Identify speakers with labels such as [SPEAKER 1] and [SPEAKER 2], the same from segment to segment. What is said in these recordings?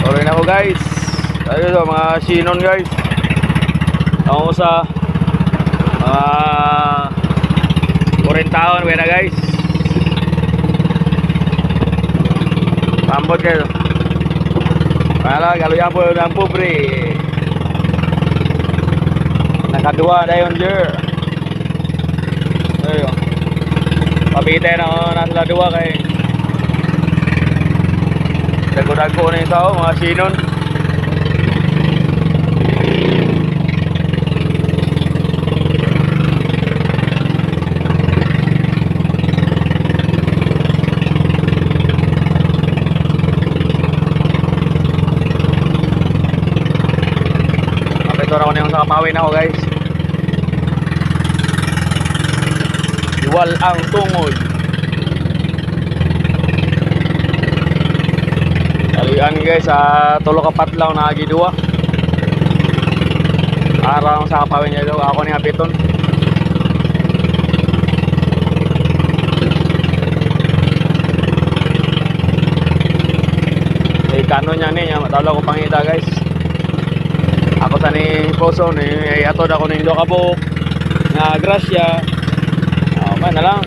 [SPEAKER 1] Tuloy na ako guys. Ayun o, mga sinon guys. Ako sa mga 40 taon kaya na guys. Pambot kayo. Kala galuyan po ng pobre. Nakadua dayon jer. Ayun. Pabitay na ako nasa dua kay dago-dago na yung tao, mga sinon. Kapito na ko na yung sa kapawin ako guys. Iwal ang tungod. Alian guys, tulo ka patlaw na agidua. Araw sa kapawin niya daw, ako ni hapiton. Kano niya niya, matalo ko pangita guys. Ako sa ni Poso, ni atod ako ni Dokabok na grasya. Man na lang.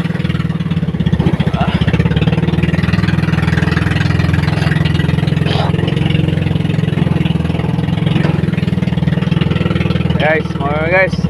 [SPEAKER 1] Guys, more guys.